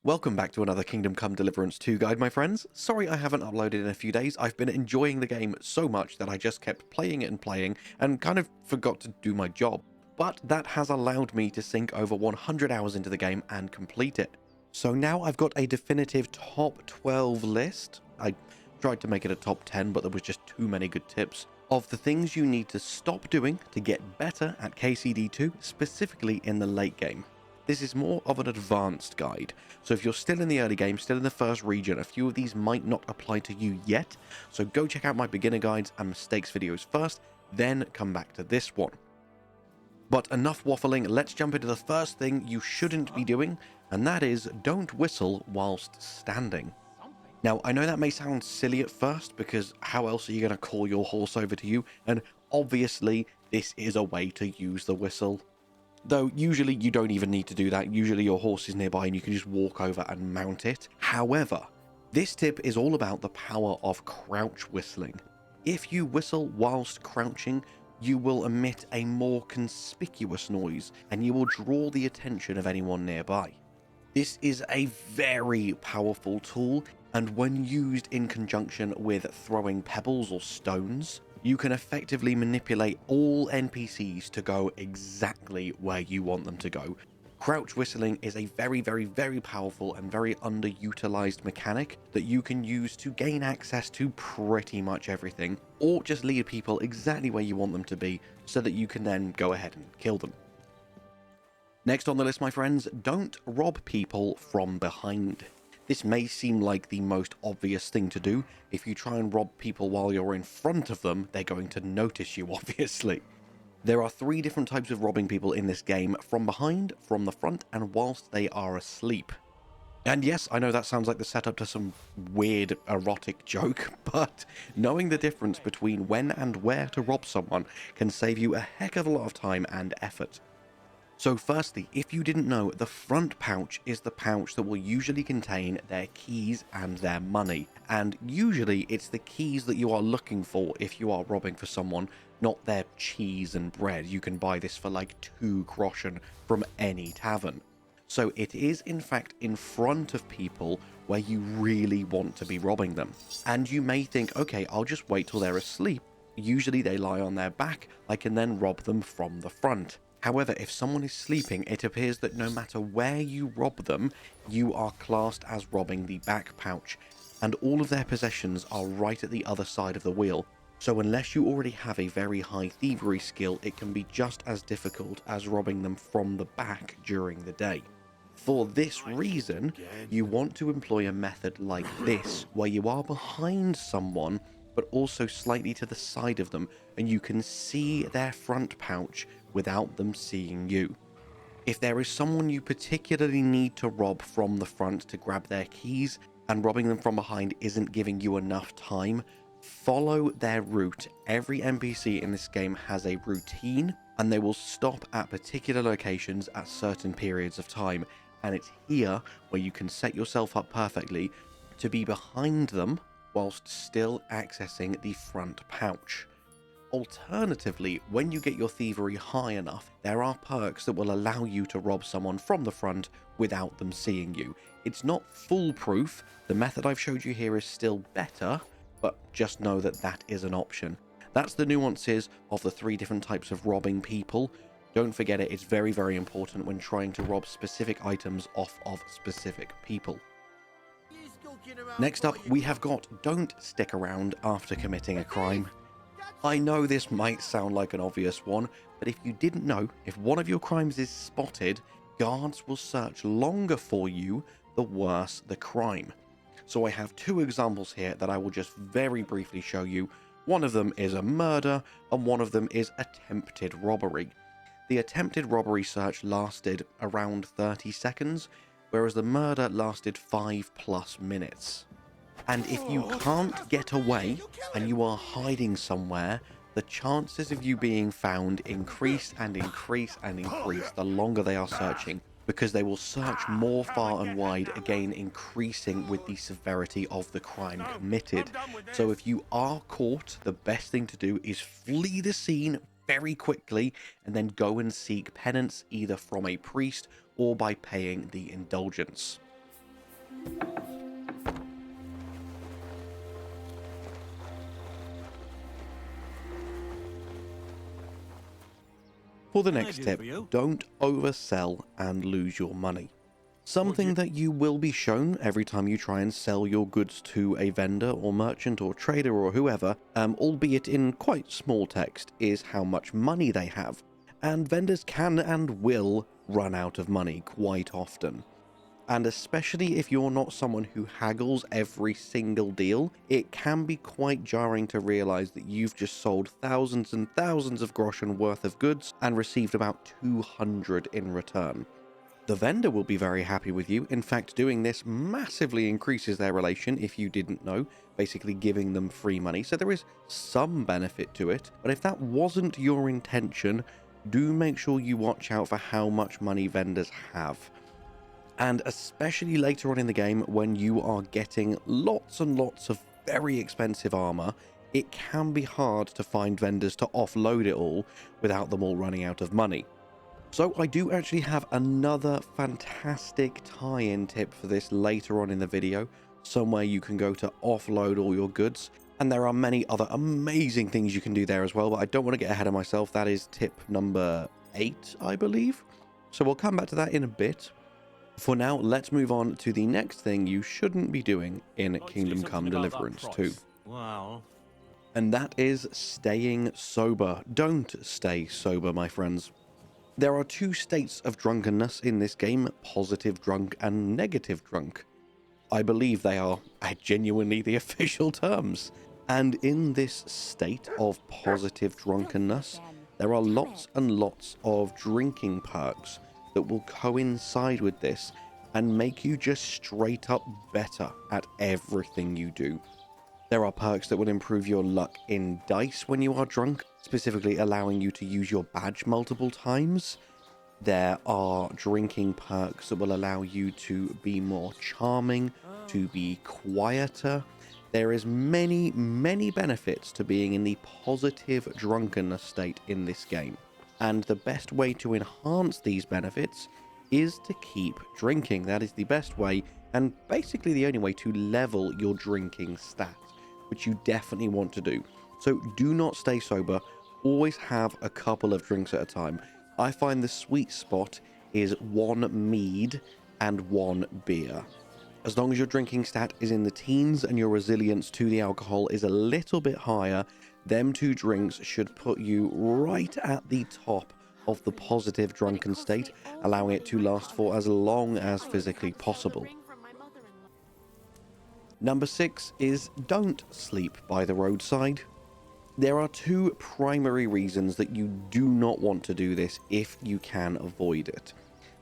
Welcome back to another Kingdom Come Deliverance 2 guide, my friends. Sorry I haven't uploaded in a few days. I've been enjoying the game so much that I just kept playing it and kind of forgot to do my job. But that has allowed me to sink over 100 hours into the game and complete it. So now I've got a definitive top 12 list. I tried to make it a top 10, but there was just too many good tips of the things you need to stop doing to get better at KCD2, specifically in the late game. This is more of an advanced guide, so if you're still in the early game, still in the first region, a few of these might not apply to you yet, so go check out my beginner guides and mistakes videos first, then come back to this one. But enough waffling, let's jump into the first thing you shouldn't be doing, and that is don't whistle whilst standing. Now, I know that may sound silly at first, because how else are you going to call your horse over to you, and obviously this is a way to use the whistle. Though usually you don't even need to do that, usually your horse is nearby and you can just walk over and mount it. However, this tip is all about the power of crouch whistling. If you whistle whilst crouching, you will emit a more conspicuous noise and you will draw the attention of anyone nearby. This is a very powerful tool, and when used in conjunction with throwing pebbles or stones, you can effectively manipulate all NPCs to go exactly where you want them to go. Crouch whistling is a very powerful and very underutilized mechanic that you can use to gain access to pretty much everything, or just lead people exactly where you want them to be so that you can then go ahead and kill them. Next on the list, my friends, don't rob people from behind. This may seem like the most obvious thing to do. If you try and rob people while you're in front of them, they're going to notice you, obviously. There are 3 different types of robbing people in this game: from behind, from the front, and whilst they are asleep. And yes, I know that sounds like the setup to some weird erotic joke, but knowing the difference between when and where to rob someone can save you a heck of a lot of time and effort. So firstly, if you didn't know, the front pouch is the pouch that will usually contain their keys and their money. And usually it's the keys that you are looking for if you are robbing for someone, not their cheese and bread. You can buy this for like 2 groschen from any tavern. So it is in fact in front of people where you really want to be robbing them. And you may think, okay, I'll just wait till they're asleep. Usually they lie on their back, I can then rob them from the front. However, if someone is sleeping, it appears that no matter where you rob them, you are classed as robbing the back pouch, and all of their possessions are right at the other side of the wheel. So unless you already have a very high thievery skill, it can be just as difficult as robbing them from the back during the day. For this reason, you want to employ a method like this, where you are behind someone, but also slightly to the side of them, and you can see their front pouch without them seeing you. If there is someone you particularly need to rob from the front to grab their keys, and robbing them from behind isn't giving you enough time, follow their route. Every NPC in this game has a routine, and they will stop at particular locations at certain periods of time, and it's here where you can set yourself up perfectly to be behind them whilst still accessing the front pouch. Alternatively, when you get your thievery high enough, there are perks that will allow you to rob someone from the front without them seeing you. It's not foolproof, the method I've showed you here is still better, but just know that that is an option. That's the nuances of the 3 different types of robbing people. Don't forget it, it's very important when trying to rob specific items off of specific people. Next up, we have got don't stick around after committing a crime. I know this might sound like an obvious one, but if you didn't know, if one of your crimes is spotted, guards will search longer for you the worse the crime. So I have 2 examples here that I will just very briefly show you. One of them is a murder, and one of them is attempted robbery. The attempted robbery search lasted around 30 seconds, whereas the murder lasted 5+ minutes. And if you can't get away and you are hiding somewhere, the chances of you being found increase and increase and increase the longer they are searching, because they will search more far and wide, again increasing with the severity of the crime committed. So if you are caught, the best thing to do is flee the scene very quickly and then go and seek penance either from a priest or by paying the indulgence. For the next tip, don't oversell and lose your money. Something that you will be shown every time you try and sell your goods to a vendor or merchant or trader or whoever, albeit in quite small text, is how much money they have. And vendors can and will run out of money quite often. And especially if you're not someone who haggles every single deal, it can be quite jarring to realize that you've just sold thousands and thousands of groschen worth of goods and received about 200 in return. The vendor will be very happy with you. In fact, doing this massively increases their relation if you didn't know, basically giving them free money. So there is some benefit to it. But if that wasn't your intention, do make sure you watch out for how much money vendors have. And especially later on in the game, when you are getting lots and lots of very expensive armor, it can be hard to find vendors to offload it all without them all running out of money. So I do actually have another fantastic tie-in tip for this later on in the video, somewhere you can go to offload all your goods. And there are many other amazing things you can do there as well, but I don't want to get ahead of myself. That is tip number 8, I believe. So we'll come back to that in a bit. For now, let's move on to the next thing you shouldn't be doing in Kingdom Come Deliverance 2. Wow. And that is staying sober. Don't stay sober, my friends. There are 2 states of drunkenness in this game, positive drunk and negative drunk. I believe they are genuinely the official terms. And in this state of positive drunkenness, there are lots and lots of drinking perks that will coincide with this and make you just straight up better at everything you do. There are perks that will improve your luck in dice when you are drunk, specifically allowing you to use your badge multiple times. There are drinking perks that will allow you to be more charming, to be quieter. There is many, many benefits to being in the positive drunkenness state in this game. And the best way to enhance these benefits is to keep drinking. That is the best way, and basically the only way to level your drinking stat, which you definitely want to do. So do not stay sober. Always have a couple of drinks at a time. I find the sweet spot is 1 mead and 1 beer. As long as your drinking stat is in the teens and your resilience to the alcohol is a little bit higher, them 2 drinks should put you right at the top of the positive drunken state, allowing it to last for as long as physically possible. Number 6 is don't sleep by the roadside. There are 2 primary reasons that you do not want to do this if you can avoid it.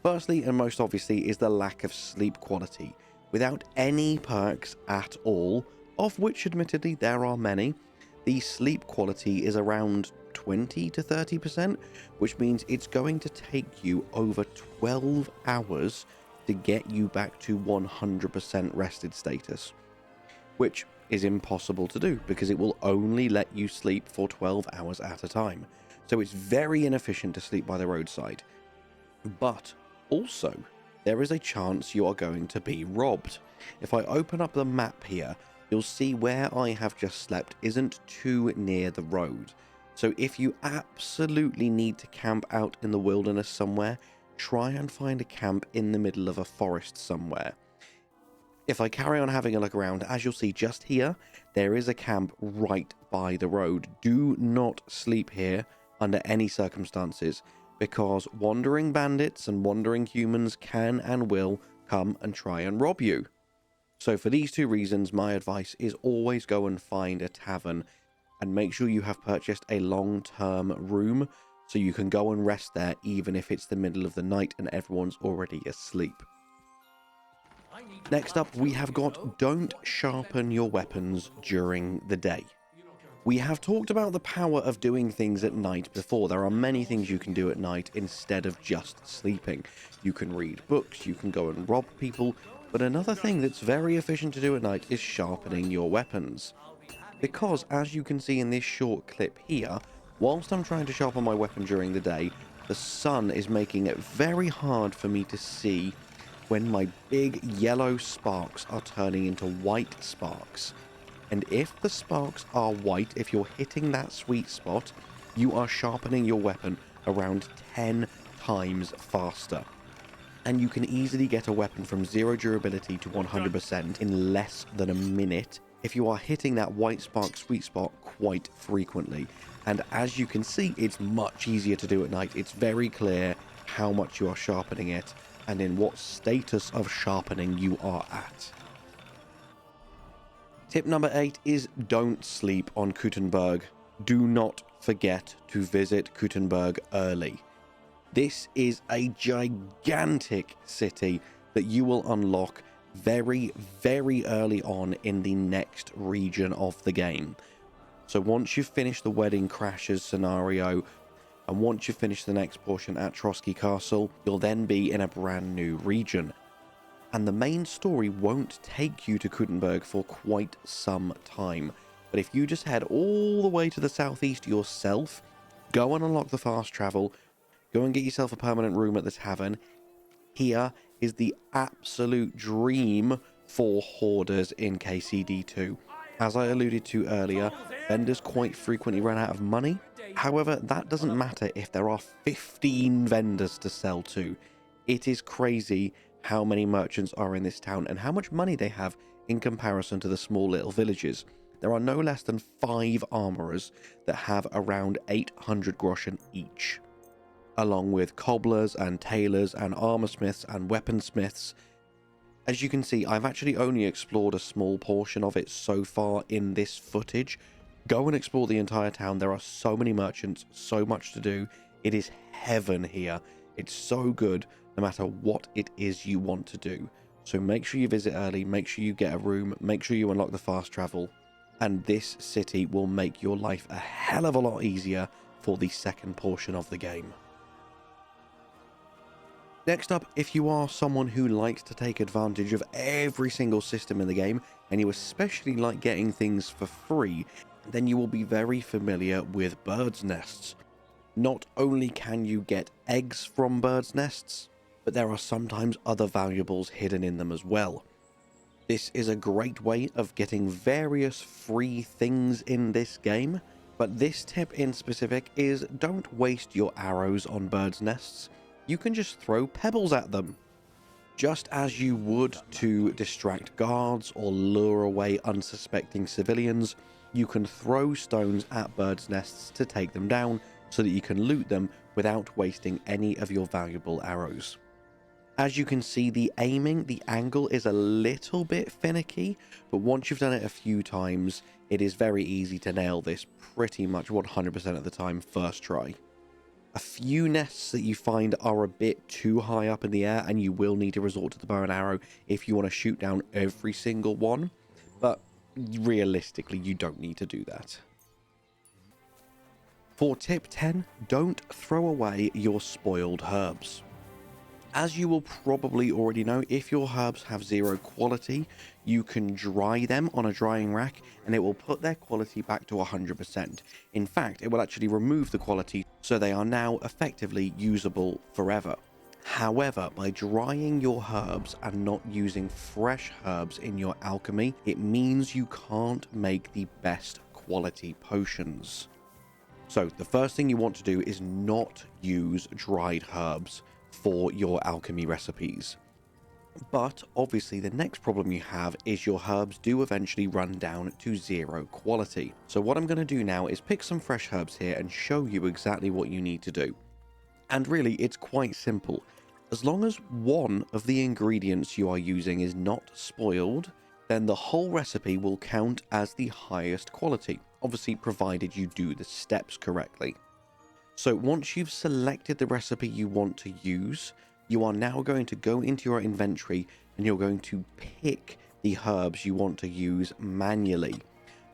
Firstly, and most obviously, is the lack of sleep quality. Without any perks at all, of which admittedly there are many, the sleep quality is around 20 to 30%, which means it's going to take you over 12 hours to get you back to 100% rested status, which is impossible to do because it will only let you sleep for 12 hours at a time. So it's very inefficient to sleep by the roadside. But also, there is a chance you are going to be robbed. If I open up the map here, you'll see where I have just slept isn't too near the road. So if you absolutely need to camp out in the wilderness somewhere, try and find a camp in the middle of a forest somewhere. If I carry on having a look around, as you'll see just here, there is a camp right by the road. Do not sleep here under any circumstances, because wandering bandits and wandering humans can and will come and try and rob you. So for these 2 reasons, my advice is always go and find a tavern and make sure you have purchased a long-term room so you can go and rest there even if it's the middle of the night and everyone's already asleep. Next up, we have got don't sharpen your weapons during the day. We have talked about the power of doing things at night before. There are many things you can do at night instead of just sleeping. You can read books, you can go and rob people, but another thing that's very efficient to do at night is sharpening your weapons. Because, as you can see in this short clip here, whilst I'm trying to sharpen my weapon during the day, the sun is making it very hard for me to see when my big yellow sparks are turning into white sparks. And if the sparks are white, if you're hitting that sweet spot, you are sharpening your weapon around 10 times faster. And you can easily get a weapon from 0 durability to 100% in less than a minute if you are hitting that white spark sweet spot quite frequently. And as you can see, it's much easier to do at night. It's very clear how much you are sharpening it and in what status of sharpening you are at. Tip number 8 is don't sleep on Kuttenberg. Do not forget to visit Kuttenberg early. This is a gigantic city that you will unlock very, very early on in the next region of the game. So once you finish the Wedding Crashers scenario, and once you finish the next portion at Trotsky Castle, you'll then be in a brand new region. And the main story won't take you to Kuttenberg for quite some time. But if you just head all the way to the southeast yourself, go and unlock the fast travel, go and get yourself a permanent room at the tavern. Here is the absolute dream for hoarders in KCD2. As I alluded to earlier, vendors quite frequently run out of money. However, that doesn't matter if there are 15 vendors to sell to. It is crazy how many merchants are in this town and how much money they have in comparison to the small little villages. There are no less than 5 armourers that have around 800 groschen each, along with cobblers and tailors and armorsmiths and weaponsmiths. As you can see, I've actually only explored a small portion of it so far in this footage. Go and explore the entire town. There are so many merchants, so much to do. It is heaven here. It's so good no matter what it is you want to do. So make sure you visit early, make sure you get a room, make sure you unlock the fast travel, and this city will make your life a hell of a lot easier for the second portion of the game. Next up, if you are someone who likes to take advantage of every single system in the game, and you especially like getting things for free, then you will be very familiar with birds' nests. Not only can you get eggs from birds' nests, but there are sometimes other valuables hidden in them as well. This is a great way of getting various free things in this game, but this tip in specific is don't waste your arrows on birds' nests. You can just throw pebbles at them. Just as you would to distract guards or lure away unsuspecting civilians, you can throw stones at birds' nests to take them down so that you can loot them without wasting any of your valuable arrows. As you can see, the aiming, the angle is a little bit finicky, but once you've done it a few times, it is very easy to nail this pretty much 100% of the time first try. A few nests that you find are a bit too high up in the air, and you will need to resort to the bow and arrow if you want to shoot down every single one, but realistically, you don't need to do that. For tip 10, don't throw away your spoiled herbs. As you will probably already know, if your herbs have 0 quality, you can dry them on a drying rack and it will put their quality back to 100%. In fact, it will actually remove the quality so they are now effectively usable forever. However, by drying your herbs and not using fresh herbs in your alchemy, it means you can't make the best quality potions. So the first thing you want to do is not use dried herbs for your alchemy recipes. But obviously the next problem you have is your herbs do eventually run down to 0 quality. So what I'm going to do now is pick some fresh herbs here and show you exactly what you need to do. And really, it's quite simple. As long as one of the ingredients you are using is not spoiled, then the whole recipe will count as the highest quality, obviously provided you do the steps correctly. So once you've selected the recipe you want to use, you are now going to go into your inventory and you're going to pick the herbs you want to use manually.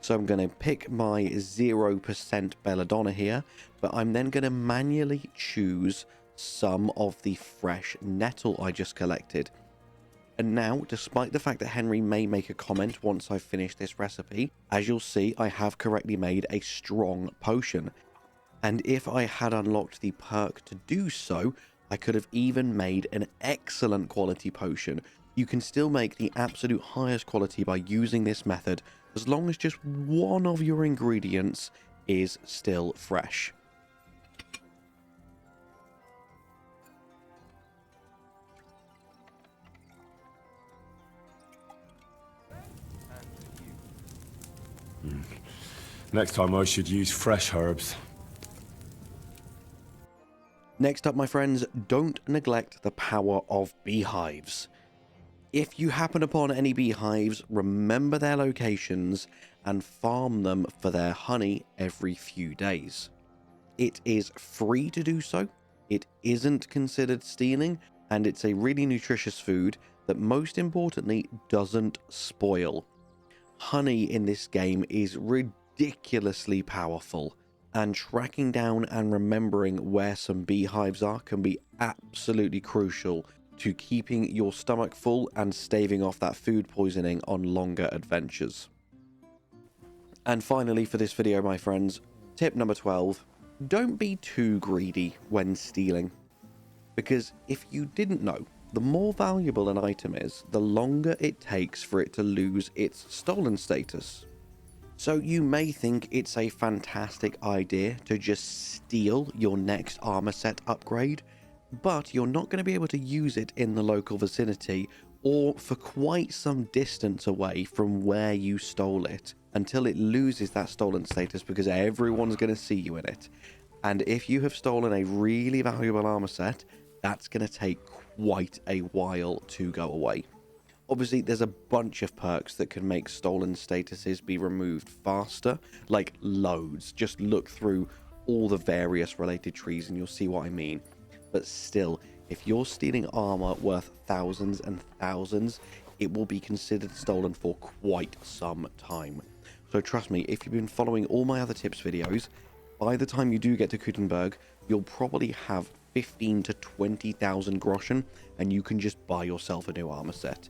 So I'm going to pick my 0% belladonna here, but I'm then going to manually choose some of the fresh nettle I just collected. And now, despite the fact that Henry may make a comment once I've finished this recipe, as you'll see, I have correctly made a strong potion. And if I had unlocked the perk to do so, I could have even made an excellent quality potion. You can still make the absolute highest quality by using this method, as long as just one of your ingredients is still fresh. Next time I should use fresh herbs. Next up, my friends, don't neglect the power of beehives. If you happen upon any beehives, remember their locations and farm them for their honey every few days. It is free to do so, it isn't considered stealing, and it's a really nutritious food that most importantly doesn't spoil. Honey in this game is ridiculously powerful, and tracking down and remembering where some beehives are can be absolutely crucial to keeping your stomach full and staving off that food poisoning on longer adventures. And finally for this video, my friends, tip number 12, don't be too greedy when stealing. Because if you didn't know, the more valuable an item is, the longer it takes for it to lose its stolen status. So you may think it's a fantastic idea to just steal your next armor set upgrade, but you're not going to be able to use it in the local vicinity or for quite some distance away from where you stole it until it loses that stolen status, because everyone's going to see you in it. And if you have stolen a really valuable armor set, that's going to take quite a while to go away. Obviously, there's a bunch of perks that can make stolen statuses be removed faster, like loads. Just look through all the various related trees and you'll see what I mean. But still, if you're stealing armor worth thousands and thousands, it will be considered stolen for quite some time. So trust me, if you've been following all my other tips videos, by the time you do get to Kuttenberg, you'll probably have 15 to 20,000 groschen, and you can just buy yourself a new armor set.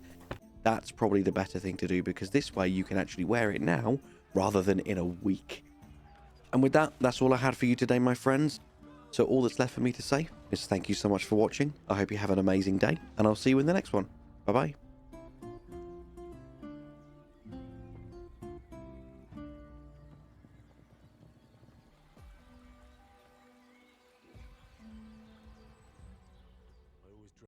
That's probably the better thing to do, because this way you can actually wear it now rather than in a week. And with that, that's all I had for you today, my friends. So all that's left for me to say is thank you so much for watching. I hope you have an amazing day, and I'll see you in the next one. Bye bye.